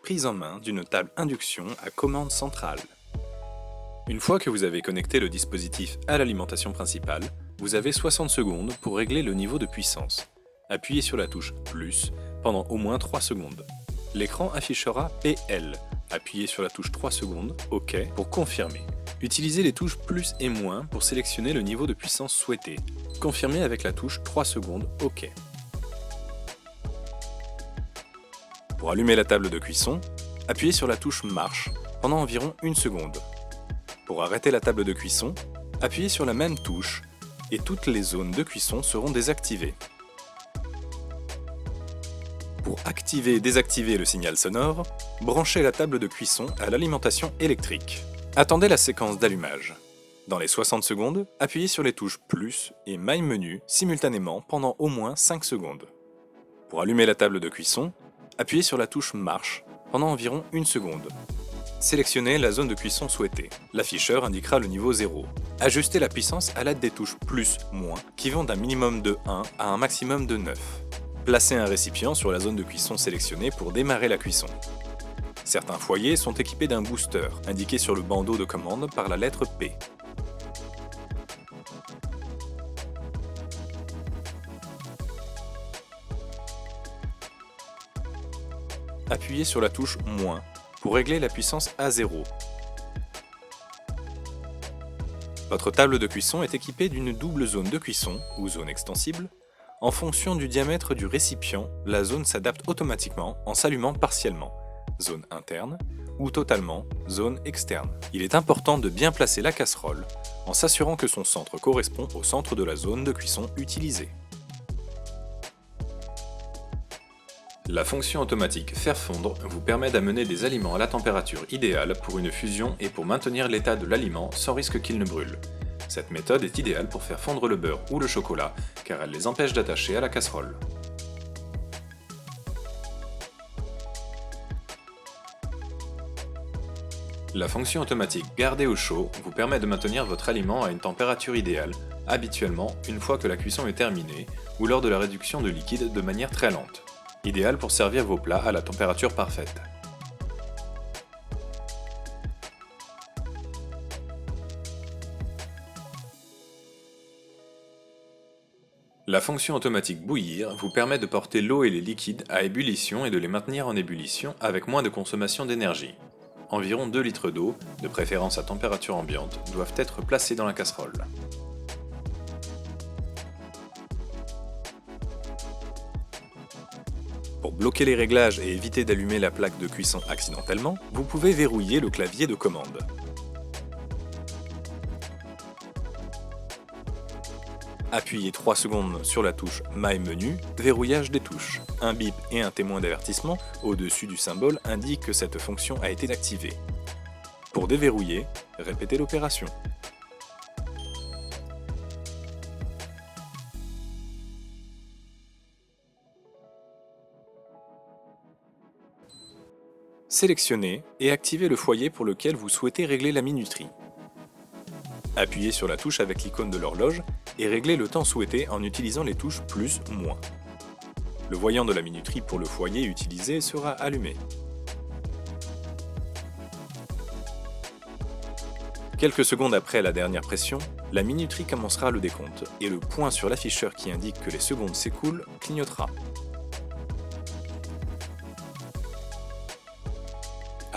prise en main d'une table induction à commande centrale. Une fois que vous avez connecté le dispositif à l'alimentation principale, vous avez 60 secondes pour régler le niveau de puissance. Appuyez sur la touche plus pendant au moins 3 secondes. L'écran affichera PL. Appuyez sur la touche 3 secondes, OK, pour confirmer. Utilisez les touches plus et moins pour sélectionner le niveau de puissance souhaité. Confirmez avec la touche 3 secondes, OK. Pour allumer la table de cuisson, appuyez sur la touche marche pendant environ 1 seconde. Pour arrêter la table de cuisson, appuyez sur la même touche et toutes les zones de cuisson seront désactivées. Pour activer et désactiver le signal sonore, branchez la table de cuisson à l'alimentation électrique. Attendez la séquence d'allumage. Dans les 60 secondes, appuyez sur les touches plus et My Menu simultanément pendant au moins 5 secondes. Pour allumer la table de cuisson, appuyez sur la touche marche pendant environ 1 seconde. Sélectionnez la zone de cuisson souhaitée. L'afficheur indiquera le niveau 0. Ajustez la puissance à l'aide des touches plus, moins, qui vont d'un minimum de 1 à un maximum de 9. Placez un récipient sur la zone de cuisson sélectionnée pour démarrer la cuisson. Certains foyers sont équipés d'un booster, indiqué sur le bandeau de commande par la lettre P. Appuyez sur la touche moins pour régler la puissance à 0. Votre table de cuisson est équipée d'une double zone de cuisson, ou zone extensible. En fonction du diamètre du récipient, la zone s'adapte automatiquement en s'allumant partiellement, zone interne, ou totalement, zone externe. Il est important de bien placer la casserole, en s'assurant que son centre correspond au centre de la zone de cuisson utilisée. La fonction automatique Faire fondre vous permet d'amener des aliments à la température idéale pour une fusion et pour maintenir l'état de l'aliment sans risque qu'il ne brûle. Cette méthode est idéale pour faire fondre le beurre ou le chocolat car elle les empêche d'attacher à la casserole. La fonction automatique Garder au chaud vous permet de maintenir votre aliment à une température idéale, habituellement une fois que la cuisson est terminée ou lors de la réduction de liquide de manière très lente. Idéal pour servir vos plats à la température parfaite. La fonction automatique Bouillir vous permet de porter l'eau et les liquides à ébullition et de les maintenir en ébullition avec moins de consommation d'énergie. Environ 2 litres d'eau, de préférence à température ambiante, doivent être placés dans la casserole. Pour bloquer les réglages et éviter d'allumer la plaque de cuisson accidentellement, vous pouvez verrouiller le clavier de commande. Appuyez 3 secondes sur la touche My Menu, verrouillage des touches. Un bip et un témoin d'avertissement au-dessus du symbole indiquent que cette fonction a été activée. Pour déverrouiller, répétez l'opération. Sélectionnez et activez le foyer pour lequel vous souhaitez régler la minuterie. Appuyez sur la touche avec l'icône de l'horloge et réglez le temps souhaité en utilisant les touches plus, moins. Le voyant de la minuterie pour le foyer utilisé sera allumé. Quelques secondes après la dernière pression, la minuterie commencera le décompte et le point sur l'afficheur qui indique que les secondes s'écoulent clignotera.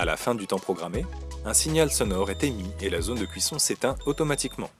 À la fin du temps programmé, un signal sonore est émis et la zone de cuisson s'éteint automatiquement.